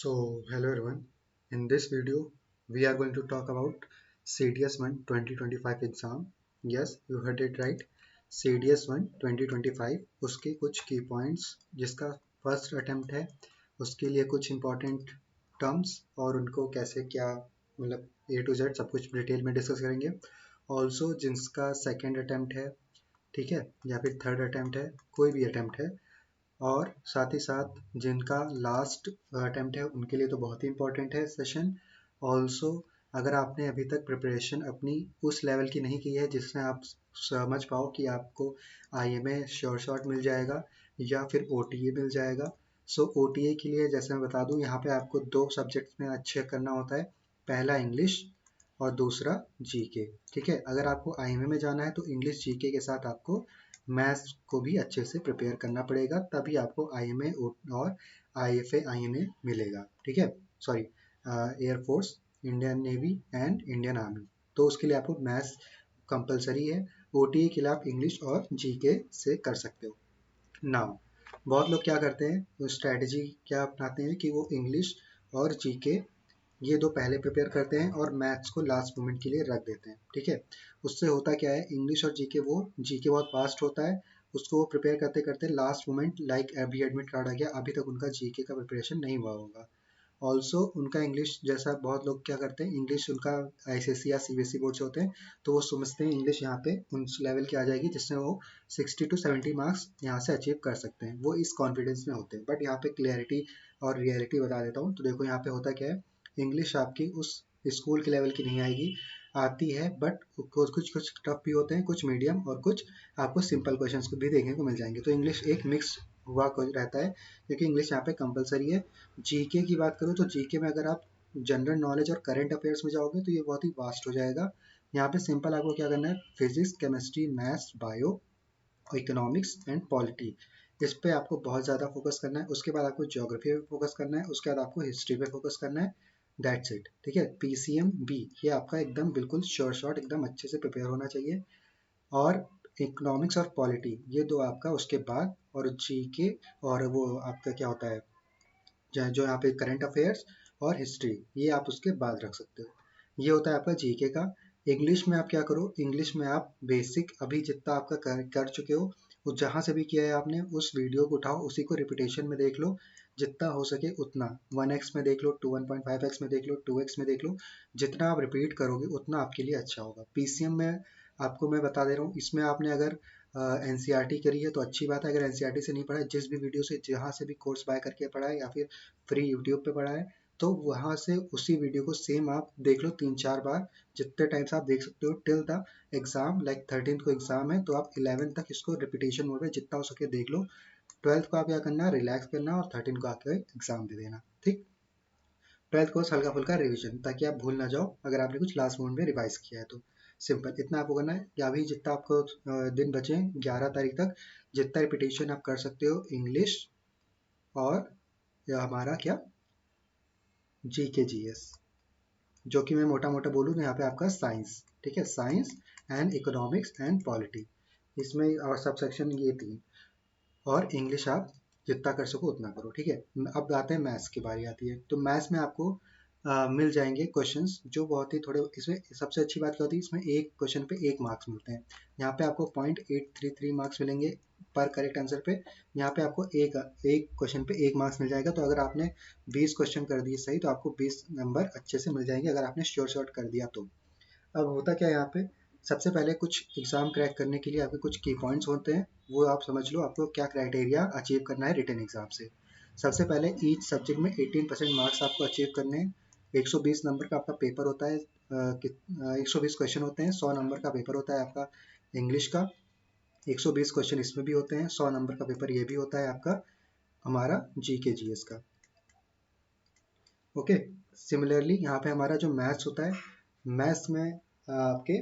Hello everyone. In this video, we are going to talk about CDS1 2025 exam. Yes, you heard it right. CDS1 2025 उसके कुछ की points जिसका first attempt है उसके लिए कुछ इम्पोर्टेंट टर्म्स और उनको कैसे क्या मतलब A to Z सब कुछ डिटेल में डिस्कस करेंगे. ऑल्सो जिसका सेकेंड अटेम्प्ट है, ठीक है, या फिर थर्ड अटेम्प्ट है, कोई भी अटेम्प्ट है, और साथ ही साथ जिनका लास्ट अटेम्प्ट है उनके लिए तो बहुत ही इंपॉर्टेंट है सेशन. ऑल्सो अगर आपने अभी तक प्रिपरेशन अपनी उस लेवल की नहीं की है जिसमें आप समझ पाओ कि आपको IMA श्योर शॉट मिल जाएगा या फिर OTA मिल जाएगा. OTA के लिए जैसे मैं बता दूं, यहाँ पे आपको दो सब्जेक्ट्स में अच्छे करना होता है. पहला इंग्लिश और दूसरा GK. ठीक है, अगर आपको IMA में जाना है तो इंग्लिश GK के साथ आपको मैथ्स को भी अच्छे से प्रिपेयर करना पड़ेगा, तभी आपको IMA और IFA INA मिलेगा. ठीक है, sorry, air force, Indian navy and Indian army. तो उसके लिए आपको मैथ्स कंपलसरी है. OTA के लिए आप इंग्लिश और GK से कर सकते हो. नाउ बहुत लोग क्या करते हैं, वो स्ट्रैटेजी क्या अपनाते हैं कि वो इंग्लिश और GK ये दो पहले प्रिपेयर करते हैं और मैथ्स को लास्ट मोमेंट के लिए रख देते हैं. ठीक है, उससे होता क्या है, इंग्लिश और जीके बहुत फास्ट होता है, उसको वो प्रिपेयर करते करते लास्ट मोमेंट लाइक अभी एडमिट कार्ड आ गया, अभी तक उनका जीके का प्रिपरेशन नहीं हुआ होगा. ऑल्सो उनका इंग्लिश, जैसा बहुत लोग क्या करते हैं, इंग्लिश उनका ICSE या CBSE बोर्ड से होते हैं तो वो समझते हैं इंग्लिश यहाँ पे उस लेवल की आ जाएगी जिसमें वो 60 to 70 मार्क्स यहाँ से अचीव कर सकते हैं. वो इस कॉन्फिडेंस में होते हैं. बट यहाँ पे क्लियरिटी और रियलिटी बता देता हूँ. तो देखो यहाँ पे होता क्या है, इंग्लिश आपकी उस स्कूल के लेवल की नहीं आएगी, आती है बट कुछ कुछ टफ भी होते हैं, कुछ मीडियम और कुछ आपको सिंपल क्वेश्चंस भी देखने को मिल जाएंगे. तो इंग्लिश एक मिक्स हुआ रहता है क्योंकि इंग्लिश यहाँ पे कंपलसरी है. जीके की बात करूँ तो जीके में अगर आप जनरल नॉलेज और करंट अफेयर्स में जाओगे तो ये बहुत ही वास्ट हो जाएगा. यहाँ पे सिंपल आपको क्या करना है, physics, chemistry, maths, bio, economics and polity, इस पे आपको बहुत ज़्यादा फोकस करना है. उसके बाद आपको ज्योग्राफी पे फोकस करना है, उसके बाद आपको हिस्ट्री पे फोकस करना है. That's it. ठीक है, PCM B ये आपका एकदम बिल्कुल श्योर शॉट एकदम अच्छे से प्रिपेयर होना चाहिए. और इकोनॉमिक्स और पॉलिटी ये दो आपका उसके बाद, और जीके और वो आपका क्या होता है जो यहाँ पे करंट अफेयर्स और हिस्ट्री, ये आप उसके बाद रख सकते हो. ये होता है आपका जीके का. इंग्लिश में आप क्या करो, इंग्लिश में आप बेसिक अभी जितना आपका कर चुके हो, वो जहाँ से भी किया है आपने उस वीडियो को उठाओ, उसी को रिपीटेशन में देख लो जितना हो सके उतना. 1x में देख लो, 1.5x में देख लो, 2x में देख लो. जितना आप रिपीट करोगे उतना आपके लिए अच्छा होगा. PCM में आपको मैं बता दे रहा हूँ, इसमें आपने अगर NCERT करी है तो अच्छी बात है. अगर NCERT से नहीं पढ़ा है, जिस भी वीडियो से जहाँ से भी कोर्स बाय करके पढ़ा है या फिर फ्री यूट्यूब पे पढ़ा है, तो वहाँ से उसी वीडियो को सेम आप देख लो 3-4 बार, जितने टाइम्स आप देख सकते हो till the exam. Like 13th को एग्जाम है तो आप 11th तक इसको रिपीटेशन मोड में जितना हो सके देख लो. 12th को आप क्या करना है, रिलैक्स करना, और 13th को आके एग्जाम दे देना. ठीक, 12th को हल्का फुल्का रिविजन, ताकि आप भूल ना जाओ अगर आपने कुछ लास्ट मोमेंट में रिवाइज किया है तो. सिंपल इतना आपको करना है. या अभी जितना आपको दिन बचे 11 तारीख तक, जितना रिपीटेशन आप कर सकते हो इंग्लिश और या हमारा क्या GK GS, जो कि मैं मोटा मोटा बोलूँ तो यहाँ पे आपका साइंस. ठीक है, science and economics and polity, इसमें और सब सेक्शन ये 3, और इंग्लिश आप जितना कर सको उतना करो. ठीक है, अब आते हैं मैथ्स की बारी आती है. तो मैथ्स में आपको मिल जाएंगे क्वेश्चंस जो बहुत ही थोड़े, इसमें सबसे अच्छी बात क्या होती है, इसमें एक क्वेश्चन पे 1 मार्क्स मिलते हैं. यहाँ पे आपको 0.833 मार्क्स मिलेंगे पर करेक्ट आंसर पे. यहाँ पे आपको एक एक क्वेश्चन पे 1 मार्क्स मिल जाएगा. तो अगर आपने 20 क्वेश्चन कर दिए सही तो आपको 20 नंबर अच्छे से मिल जाएंगे अगर आपने श्योर शॉट कर दिया तो. अब होता क्या है यहाँ पे, सबसे पहले कुछ एग्जाम क्रैक करने के लिए आपके कुछ की पॉइंट्स होते हैं, वो आप समझ लो आपको क्या क्राइटेरिया अचीव करना है रिटन एग्जाम से. सबसे पहले ईच सब्जेक्ट में 18% मार्क्स आपको अचीव करने हैं. 120 नंबर का आपका पेपर होता है, 120 क्वेश्चन होते हैं, 100 नंबर का पेपर होता है आपका इंग्लिश का. 120 क्वेश्चन इसमें भी होते हैं, 100 नंबर का पेपर ये भी होता है आपका हमारा GK GS का. ओके, सिमिलरली यहाँ पे हमारा जो मैथ्स होता है, मैथ्स में आपके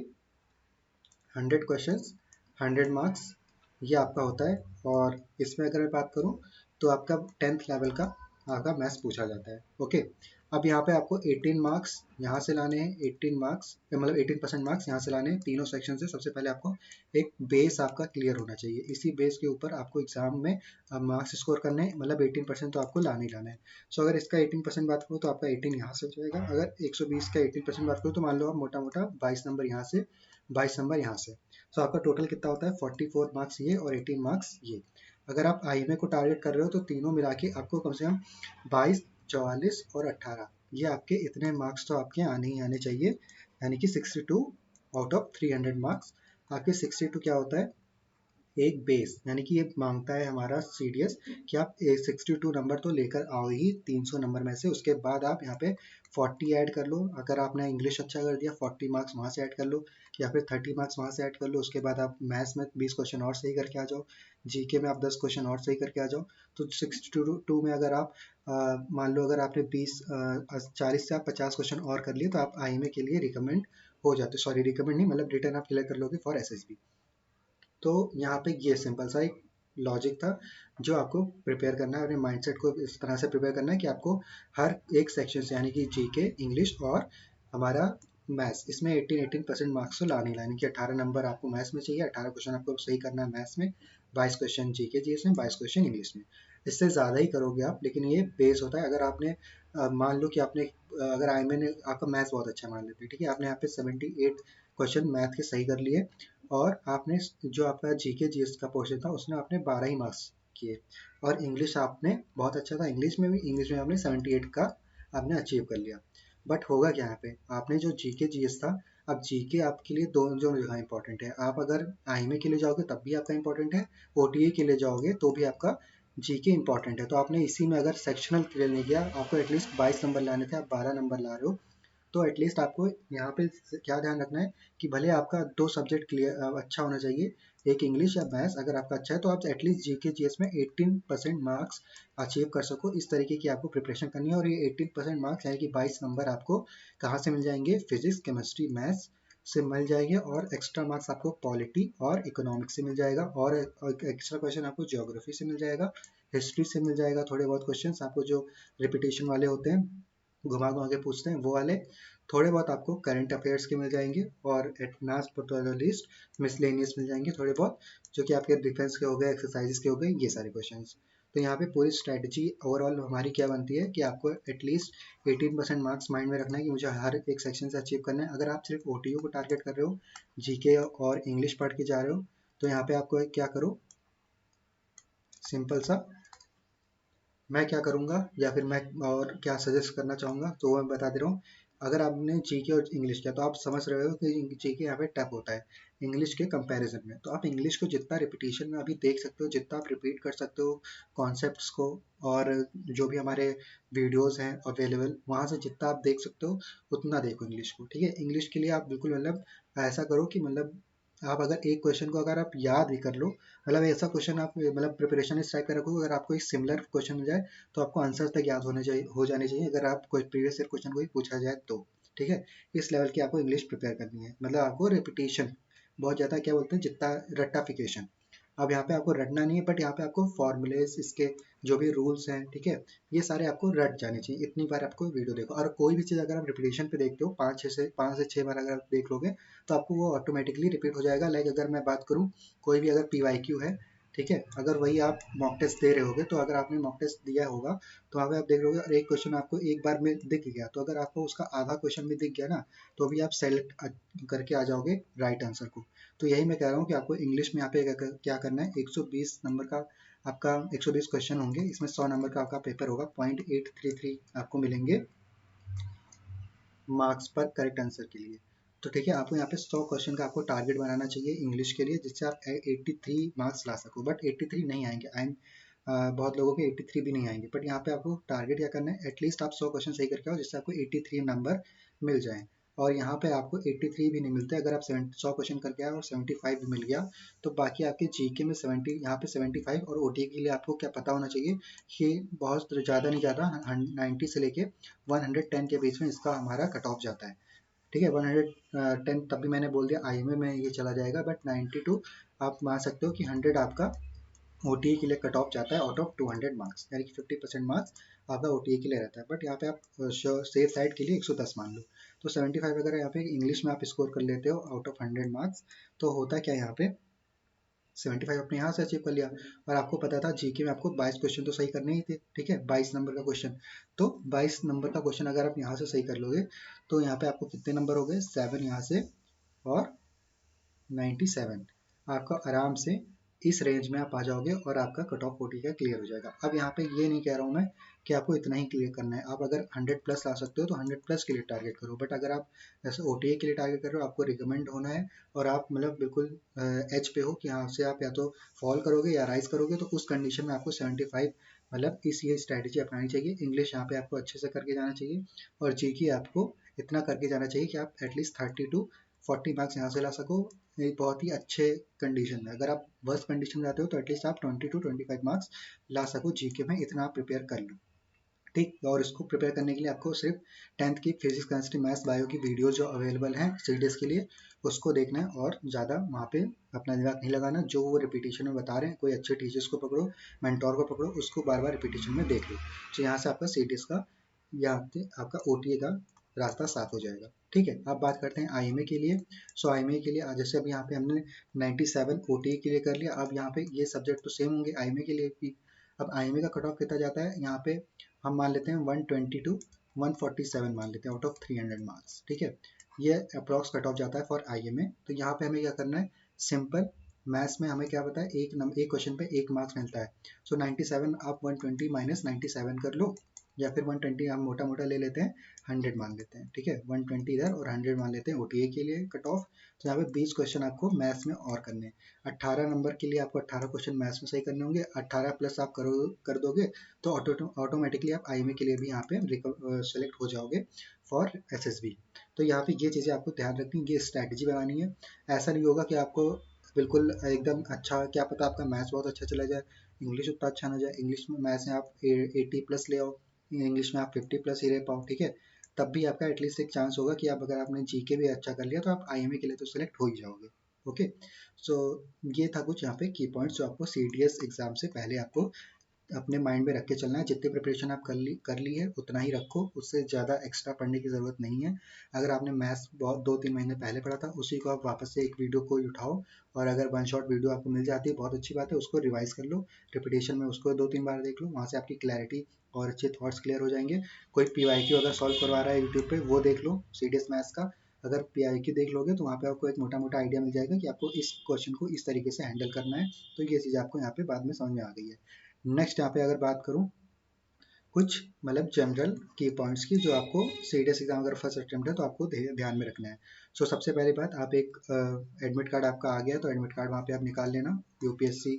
100 क्वेश्चंस, 100 मार्क्स ये आपका होता है. और इसमें अगर मैं बात करूँ तो आपका 10th लेवल का आपका मैथ्स पूछा जाता है। ओके, अब यहाँ पे आपको 18 मार्क्स यहाँ से लाने हैं, 18 मार्क्स मतलब 18% मार्क्स यहाँ से लाने हैं तीनों सेक्शन से। सबसे पहले आपको एक बेस आपका क्लियर होना चाहिए, इसी बेस के ऊपर आपको एग्जाम में मार्क्स स्कोर करने हैं, मतलब 18% तो आपको लाने ही लाना है। सो अगर इसका 18% बात करूँ तो आपका 18 यहाँ से हो जाएगा। अगर 120 का 18% बात करूँ तो मान लो आप मोटा मोटा 22 नंबर यहाँ से, 22 नंबर यहाँ से। सो आपका टोटल कितना होता है, 44 मार्क्स ये और 18 मार्क्स ये। अगर आप आईएमए को टारगेट कर रहे हो तो तीनों मिला के आपको कम से कम 22, 44 और 18 ये आपके इतने मार्क्स तो आपके आने ही आने चाहिए, यानी कि 62 आउट ऑफ 300 मार्क्स। आपके 62 क्या होता है, एक बेस, यानी कि ये मांगता है हमारा सीडीएस कि आप 62 नंबर तो लेकर आओ ही 300 नंबर में से। उसके बाद आप यहाँ पे 40 ऐड कर लो, अगर आपने इंग्लिश अच्छा कर दिया 40 मार्क्स वहाँ से ऐड कर लो, या फिर 30 मार्क्स वहाँ से ऐड कर लो। उसके बाद आप मैथ्स में 20 क्वेश्चन और सही करके आ जाओ, जीके में आप 10 क्वेश्चन और सही करके आ जाओ। तो 62 में अगर आप मान लो अगर आपने 40 से आप 50 क्वेश्चन और कर लिए तो आप आईएमए के लिए रिकमेंड हो जाते, सॉरी रिकमेंड नहीं, मतलब रिटर्न आप क्लियर कर लोगे फॉर एसएसबी। तो यहाँ पे ये सिंपल सा एक लॉजिक था जो आपको प्रिपेयर करना है, अपने माइंडसेट को इस तरह से प्रिपेयर करना है कि आपको हर एक सेक्शन से, यानी कि जीके, इंग्लिश और हमारा मैथ्स, इसमें 18% मार्क्स तो लाने लाने कि 18 नंबर आपको मैथ्स में चाहिए, 18 क्वेश्चन आपको सही करना है मैथ्स में, 22 क्वेश्चन जीके जीएस में, 22 क्वेश्चन इंग्लिश में। इससे ज़्यादा ही करोगे आप, लेकिन ये बेस होता है। अगर आपने मान लो कि आपने अगर आई ने आपका मैथ्स बहुत अच्छा मान लेते हैं, ठीक है, आपने यहाँ पे 78 क्वेश्चन मैथ के सही कर लिए, और आपने जो आपका जीके जीएस का पोर्शन था उसमें आपने 12 ही मार्क्स किए, और इंग्लिश आपने बहुत अच्छा था, इंग्लिश में आपने 78 का आपने अचीव कर लिया। बट होगा क्या यहाँ पे, आपने जो जीके जीएस था, अब जीके आपके लिए दोनों जगह इंपॉर्टेंट है। आप अगर आईएमए के लिए जाओगे तब भी आपका इंपॉर्टेंट है, ओटीए के लिए जाओगे तो भी आपका जीके इंपॉर्टेंट है। तो आपने इसी में अगर सेक्शनल क्लियर नहीं किया, आपको एटलीस्ट 22 नंबर लाने थे, आप 12 नंबर ला रहे हो, तो एटलीस्ट आपको यहाँ पे क्या ध्यान रखना है कि भले आपका 2 सब्जेक्ट क्लियर अच्छा होना चाहिए, एक इंग्लिश या मैथ्स अगर आपका अच्छा है तो आप एटलीस्ट जीके जीएस में 18% मार्क्स अचीव कर सको। इस तरीके की आपको प्रिपरेशन करनी है, और ये 18% मार्क्स यानी कि 22 नंबर आपको कहाँ से मिल जाएंगे, फिजिक्स, केमिस्ट्री, मैथ्स से मिल जाएंगे, और एक्स्ट्रा मार्क्स आपको पॉलिटी और इकोनॉमिक्स से मिल जाएगा, और एक्स्ट्रा क्वेश्चन आपको ज्योग्राफी से मिल जाएगा, हिस्ट्री से मिल जाएगा, थोड़े बहुत क्वेश्चन आपको जो रिपीटेशन वाले होते हैं, घुमा घुमा के पूछते हैं वो वाले, थोड़े बहुत आपको करंट अफेयर्स के मिल जाएंगे, और at last but not least miscellaneous मिल जाएंगे थोड़े बहुत, जो कि आपके डिफेंस के हो गए, एक्सरसाइजेस के हो गए, ये सारे क्वेश्चंस। तो यहाँ पे पूरी स्ट्रैटेजी ओवरऑल हमारी क्या बनती है कि आपको एटलीस्ट 18% मार्क्स माइंड में रखना है कि मुझे हर एक सेक्शन से अचीव करना है। अगर आप सिर्फ ओटीयू को टारगेट कर रहे हो, जीके और इंग्लिश पढ़ के जा रहे हो, तो यहाँ पे आपको क्या करो, सिंपल सा मैं क्या करूँगा या फिर मैं और क्या सजेस्ट करना चाहूँगा तो वो मैं बता दे रहा हूँ। अगर आपने जीके और इंग्लिश किया तो आप समझ रहे हो कि जीके यहाँ पे टफ होता है इंग्लिश के कंपैरिजन में, तो आप इंग्लिश को जितना रिपीटिशन में अभी देख सकते हो, जितना आप रिपीट कर सकते हो कॉन्सेप्ट्स को, और जो भी हमारे वीडियोस हैं अवेलेबल वहाँ से जितना आप देख सकते हो उतना देखो इंग्लिश को, ठीक है। इंग्लिश के लिए आप बिल्कुल मतलब ऐसा करो कि मतलब आप अगर एक क्वेश्चन को अगर आप याद भी कर लो, मतलब ऐसा क्वेश्चन आप मतलब प्रिपरेशन इस टाइप का रखो, अगर आपको एक सिमिलर क्वेश्चन मिल जाए तो आपको आंसर तक याद होने चाहिए, हो जाने चाहिए, अगर आप कोई प्रीवियस ईयर क्वेश्चन को ही पूछा जाए तो, ठीक है। इस लेवल की आपको इंग्लिश प्रिपेयर करनी है, मतलब आपको रिपीटेशन बहुत ज़्यादा क्या बोलते हैं जितना रट्टाफिकेशन, अब यहाँ पे आपको रटना नहीं है, बट यहाँ पे आपको फॉर्मूलेस इसके जो भी रूल्स हैं, ठीक है, ये सारे आपको रट जाने चाहिए। इतनी बार आपको वीडियो देखो, और कोई भी चीज़ अगर आप रिपीटेशन पे देखते हो 5 से 6 बार अगर आप देख लोगे तो आपको वो ऑटोमेटिकली रिपीट हो जाएगा। लाइक अगर मैं बात करूँ, कोई भी अगर PYQ है, ठीक है, अगर वही आप मॉक टेस्ट दे रहे होगे, तो अगर आपने मॉक टेस्ट दिया होगा तो वहाँ पे आप देख लोगे और एक क्वेश्चन आपको एक बार में दिख गया, तो अगर आपको उसका आधा क्वेश्चन भी दिख गया ना, तो भी आप सेलेक्ट करके आ जाओगे राइट आंसर को। तो यही मैं कह रहा हूँ कि आपको इंग्लिश में यहाँ पे क्या करना है, 120 नंबर का आपका 120 क्वेश्चन होंगे, इसमें 100 नंबर का आपका पेपर होगा, 0.833 आपको मिलेंगे मार्क्स पर करेक्ट आंसर के लिए। तो ठीक है, आपको यहाँ पे 100 क्वेश्चन का आपको टारगेट बनाना चाहिए इंग्लिश के लिए, जिससे आप 83 मार्क्स ला सको। बट 83 नहीं आएंगे, बहुत लोगों के 83 भी नहीं आएंगे, बट यहाँ पे आपको टारगेट क्या करना है, एटलीस्ट आप 100 क्वेश्चन सही करके आओ जिससे आपको 83 नंबर मिल जाए। और यहाँ पे आपको 83 भी नहीं मिलते, अगर आप 100 क्वेश्चन करके आए और 75 भी मिल गया तो बाकी आपके जीके में 70, यहाँ पे 75, और ओटी के लिए आपको क्या पता होना चाहिए कि बहुत ज़्यादा नहीं ज़्यादा 90 से लेके 110 के बीच में इसका हमारा कट ऑफ जाता है, ठीक है। 110 तब भी मैंने बोल दिया आईएमए में ये चला जाएगा, बट 92 आप मान सकते हो कि 100 आपका ओटीई के लिए कट ऑफ जाता है आउट ऑफ 200 मार्क्स, यानी कि 50% मार्क्स आपका OTA के लिए रहता है, बट यहाँ पे आप सेफ साइड के लिए 110 मान लो। तो 75 अगर यहाँ पे इंग्लिश में आप स्कोर कर लेते हो आउट ऑफ 100 मार्क्स, तो होता क्या है यहाँ पे 75 अपने यहाँ से अचीव कर लिया। और आपको पता था जीके में आपको 22 क्वेश्चन तो सही करने ही थे, ठीक है, 22 नंबर का क्वेश्चन। तो 22 नंबर का क्वेश्चन अगर आप यहाँ से सही कर लोगे तो यहाँ पे आपको कितने नंबर हो गए, 7 यहाँ से और 97। आपका आराम से इस रेंज में आप आ जाओगे और आपका कट ऑफ OTA का क्लियर हो जाएगा। अब यहाँ पे ये नहीं कह रहा हूँ मैं कि आपको इतना ही क्लियर करना है, आप अगर 100 प्लस ला सकते हो तो 100 प्लस के लिए टारगेट करो, बट अगर आप ऐसे OTA के लिए टारगेट कर रहे हो, आपको रिकमेंड होना है और आप मतलब बिल्कुल एज पे हो कि यहाँ से आप या तो फॉल करोगे या राइज करोगे, तो उस कंडीशन में आपको 75 मतलब इस ये स्ट्रैटेजी अपनानी चाहिए। इंग्लिश यहाँ पे आपको अच्छे से करके जाना चाहिए और जीके आपको इतना करके जाना चाहिए कि आप एटलीस्ट 30 to 40 मार्क्स यहाँ से ला सको। एक बहुत ही अच्छे कंडीशन में, अगर आप वर्स्ट कंडीशन में जाते हो तो एटलीस्ट आप 20 to 25 मार्क्स ला सको जीके में, इतना आप प्रिपेयर कर लो, ठीक। और इसको प्रिपेयर करने के लिए आपको सिर्फ 10th की फिजिक्स केमिस्ट्री मैथ्स बायो की वीडियो जो अवेलेबल हैं CDS के लिए, उसको देखना है और ज़्यादा वहाँ पे अपना दिमाग नहीं लगाना। जो वो रिपीटेशन में बता रहे हैं, कोई अच्छे टीचर्स को पकड़ो, मेंटोर को पकड़ो, उसको बार बार रिपीटेशन में देख लो, तो यहाँ से आपका CDS का या आपका OTA का रास्ता साफ हो जाएगा, ठीक है। अब बात करते हैं IMA के लिए। सो IMA के लिए जैसे अब यहाँ पे हमने 97 OTA के लिए कर लिया, अब यहाँ पे ये सब्जेक्ट तो सेम होंगे IMA के लिए भी। अब IMA का कट ऑफ कितना जाता है यहाँ पे, हम मान लेते हैं 120 to 147 मान लेते हैं आउट ऑफ 300 मार्क्स, ठीक है। ये अप्रॉक्स कट ऑफ जाता है फॉर IMA। तो यहाँ पे हमें क्या करना है, सिंपल मैथ्स में हमें क्या पता है, एक क्वेश्चन पे 1 मार्क्स मिलता है। सो 97 आप 120 माइनस 97 कर लो, या फिर 120 हम मोटा मोटा ले लेते हैं, 100 मान लेते हैं, ठीक है। 120 इधर और 100 मान लेते हैं OTA के लिए कट ऑफ। तो यहाँ पे 20 क्वेश्चन आपको मैथ्स में और करने हैं। 18 नंबर के लिए आपको 18 क्वेश्चन मैथ्स में सही करने होंगे। 18 प्लस आप कर दोगे तो ऑटोमेटिकली आप IMA के लिए भी यहाँ पे सेलेक्ट हो जाओगे फॉर SSB। तो यहाँ पे ये चीज़ें आपको ध्यान रखनी है, ये स्ट्रैटेजी बनानी है। ऐसा नहीं होगा कि आपको बिल्कुल एकदम अच्छा, क्या पता आपका मैथ्स बहुत अच्छा चला जाए, इंग्लिश उतना अच्छा ना जाए, इंग्लिश में मैथ्स में आप 80 प्लस ले आओ, इंग्लिश में आप 50 प्लस ही रह पाओ, ठीक है। तब भी आपका एटलीस्ट एक चांस होगा कि आप अगर आपने जीके भी अच्छा कर लिया तो आप IMA के लिए तो सेलेक्ट हो ही जाओगे, ओके। सो ये था कुछ यहाँ पे की पॉइंट्स जो आपको CDS एग्जाम से पहले आपको अपने माइंड में रख के चलना है। जितनी प्रिपरेशन आप कर ली है उतना ही रखो, उससे ज़्यादा एक्स्ट्रा पढ़ने की ज़रूरत नहीं है। अगर आपने मैथ्स बहुत 2-3 महीने पहले पढ़ा था, उसी को आप वापस से एक वीडियो को उठाओ, और अगर वन शॉट वीडियो आपको मिल जाती है बहुत अच्छी बात है, उसको रिवाइज कर लो, रिपीटेशन में उसको 2-3 बार देख लो, वहाँ से आपकी क्लैरिटी और अच्छे थॉट्स क्लियर हो जाएंगे। कोई PYQ अगर सॉल्व करवा रहा है यूट्यूब पे, वो देख लो CDS मैथ्स का। अगर PYQ देख लोगे तो वहाँ पे आपको एक मोटा मोटा आइडिया मिल जाएगा कि आपको इस क्वेश्चन को इस तरीके से हैंडल करना है। तो ये चीज़ आपको यहाँ पे बाद में समझ में आ गई है। नेक्स्ट यहाँ पे अगर बात करूँ कुछ मतलब जनरल की पॉइंट्स की, जो आपको CDS एग्जाम अगर फर्स्ट अटेम्प्ट है तो आपको ध्यान में रखना है। सो सबसे पहली बात, आप एक एडमिट कार्ड आपका आ गया तो एडमिट कार्ड वहाँ पे आप निकाल लेना। UPSC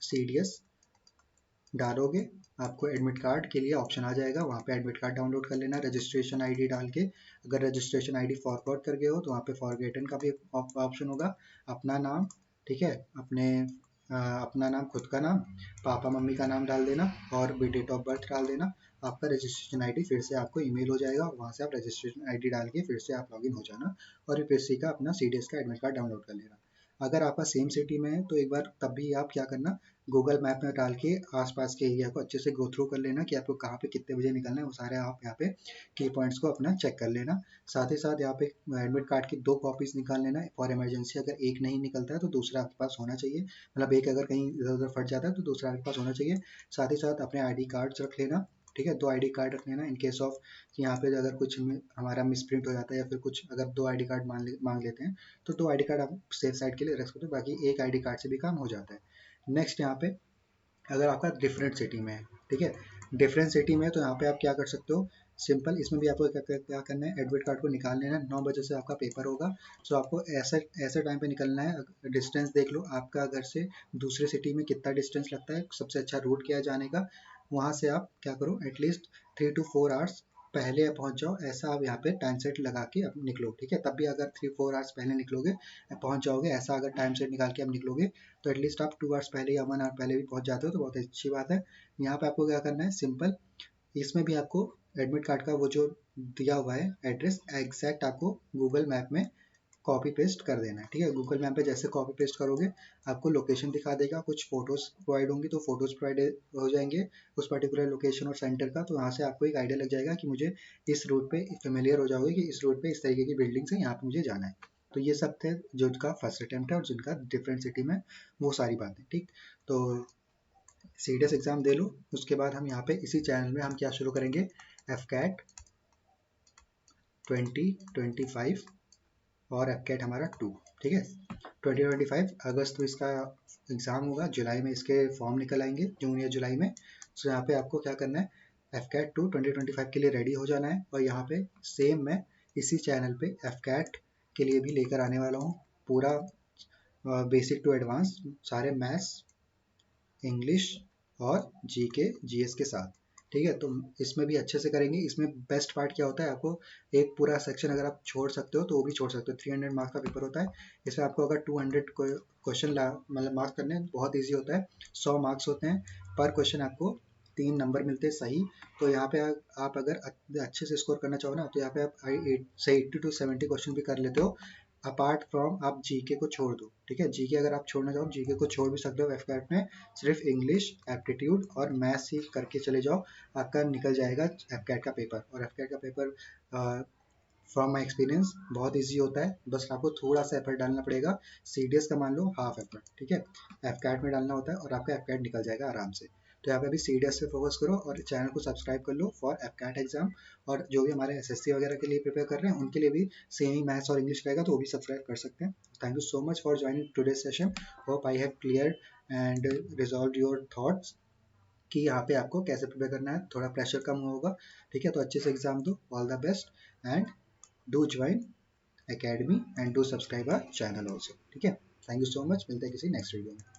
CDS डालोगे, आपको एडमिट कार्ड के लिए ऑप्शन आ जाएगा, वहाँ पे एडमिट कार्ड डाउनलोड कर लेना रजिस्ट्रेशन ID डाल के। अगर रजिस्ट्रेशन ID फॉरवर्ड कर गए हो तो वहाँ पे फॉरगेटन का भी ऑप्शन होगा। अपना नाम, ठीक है, अपना नाम, खुद का नाम, पापा मम्मी का नाम डाल देना और भी डेट ऑफ बर्थ डाल देना। आपका रजिस्ट्रेशन ID फिर से आपको ईमेल हो जाएगा, वहाँ से आप रजिस्ट्रेशन ID डाल के फिर से आप लॉगिन हो जाना और UPSC का अपना CDS का एडमिट कार्ड डाउनलोड कर लेना। अगर आपका सेम सिटी में है तो एक बार तब भी आप क्या करना, गूगल मैप में डाल के आसपास के एरिया को अच्छे से गो थ्रू कर लेना कि आपको कहाँ पे कितने बजे निकलना है, वो सारे आप यहाँ पे की पॉइंट्स को अपना चेक कर लेना। साथ ही साथ यहाँ पे एडमिट कार्ड की 2 कॉपीज निकाल लेना फॉर इमरजेंसी। अगर एक नहीं निकलता है तो दूसरा आपके पास होना चाहिए, मतलब एक अगर कहीं इधर उधर फट जाता है तो दूसरा आपके पास होना चाहिए। साथ ही साथ अपने ID कार्ड्स रख लेना, ठीक है, 2 ID कार्ड रख लेना इन केस ऑफ कि यहाँ पे अगर कुछ हमारा मिसप्रिंट हो जाता है या फिर कुछ अगर 2 ID कार्ड मांग लेते हैं तो 2 ID कार्ड आप सेफ साइड के लिए रख सकते हो, बाकी एक ID कार्ड से भी काम हो जाता है। नेक्स्ट यहाँ पे अगर आपका डिफरेंट सिटी में है, ठीक है, डिफरेंट सिटी में है तो यहाँ पे आप क्या कर सकते हो, सिंपल इसमें भी आपको क्या करना है, एडमिट कार्ड को निकाल लेना है। 9 बजे से आपका पेपर होगा, सो आपको ऐसे ऐसे टाइम पे निकलना है। डिस्टेंस देख लो आपका घर से दूसरे सिटी में कितना डिस्टेंस लगता है, सबसे अच्छा रूट क्या है जाने का, वहाँ से आप क्या करो एटलीस्ट 3 to 4 आवर्स पहले पहुँच जाओ, ऐसा आप यहाँ पे टाइम सेट लगा के अब निकलो, ठीक है। तब भी अगर 3-4 आवर्स पहले निकलोगे पहुँच जाओगे, ऐसा अगर टाइम सेट निकाल के आप निकलोगे तो एटलीस्ट आप 2 आवर्स पहले या 1 आवर पहले भी पहुंच जाते हो तो बहुत अच्छी बात है। यहाँ पे आपको क्या करना है, सिंपल इसमें भी आपको एडमिट कार्ड का वो जो दिया हुआ है एड्रेस एग्जैक्ट आपको गूगल मैप में कॉपी पेस्ट कर देना है, ठीक है। गूगल मैप पे जैसे कॉपी पेस्ट करोगे आपको लोकेशन दिखा देगा, कुछ फोटोज प्रोवाइड होंगी तो फोटोज प्रोवाइड हो जाएंगे उस पर्टिकुलर लोकेशन और सेंटर का, तो वहाँ से आपको एक आइडिया लग जाएगा कि मुझे इस रूट पे फेमिलियर हो जाओगे कि इस रूट पे इस तरीके की बिल्डिंग्स है, यहाँ पे मुझे जाना है। तो ये सब थे जो उनका फर्स्ट अटेम्प्ट है और जिनका डिफरेंट सिटी में वो सारी बातें, ठीक। तो सीडीएस एग्जाम दे लो, उसके बाद हम यहाँ पे इसी चैनल में हम क्या शुरू करेंगे, एफ कैट 2025 और एफ कैट हमारा 2, ठीक है। 2025 अगस्त में इसका एग्ज़ाम होगा, जुलाई में इसके फॉर्म निकल आएंगे, जून या जुलाई में। सो यहाँ पे आपको क्या करना है, एफ कैट 2 2025 के लिए रेडी हो जाना है। और यहाँ पे सेम मैं इसी चैनल पे एफ कैट के लिए भी लेकर आने वाला हूँ पूरा बेसिक टू एडवांस सारे मैथ्स, इंग्लिश और जीके जीएस के साथ, ठीक है। तो इसमें भी अच्छे से करेंगे। इसमें बेस्ट पार्ट क्या होता है, आपको एक पूरा सेक्शन अगर आप छोड़ सकते हो तो वो भी छोड़ सकते हो। 300 मार्क्स का पेपर होता है, इसमें आपको अगर 200 क्वेश्चन मतलब मार्क्स करने हैं, बहुत ईजी होता है। 100 मार्क्स होते हैं पर क्वेश्चन, आपको 3 नंबर मिलते हैं सही। तो यहाँ पे आप अगर अच्छे से स्कोर करना चाहो ना, तो यहाँ पे आप से 80 to 70 क्वेश्चन भी कर लेते हो, अपार्ट फ्रॉम आप जीके को छोड़ दो, ठीक है। जीके अगर आप छोड़ना चाहो जीके को छोड़ भी सकते हो एफकैट में, सिर्फ इंग्लिश, एप्टीट्यूड और मैथ्स ही करके चले जाओ, आपका निकल जाएगा एफकैट का पेपर। और एफकैट का पेपर फ्रॉम माई एक्सपीरियंस बहुत ईजी होता है, बस आपको थोड़ा सा एफर्ट डालना पड़ेगा। सीडीएस का मान लो हाफ एफर्ट, ठीक है, एफकैट में डालना होता है और आपका एफकैट निकल जाएगा आराम से। तो यहाँ पे अभी सीडीएस पे फोकस करो और चैनल को सब्सक्राइब कर लो फॉर एफकैट एग्जाम। और जो भी हमारे एसएससी वगैरह के लिए प्रिपेयर कर रहे हैं उनके लिए भी सेम ही मैथ्स और इंग्लिश रहेगा, तो वो भी सब्सक्राइब कर सकते हैं। Thank you so much for joining today session. Hope I have clear and resolve your thoughts कि यहाँ पे आपको कैसे प्रिपेयर करना है, थोड़ा प्रेशर कम होगा, ठीक है। तो अच्छे से एग्जाम दो, all the best and do join academy and do subscribe our channel also, ठीक है। थैंक यू सो मच, मिलते हैं किसी नेक्स्ट वीडियो में।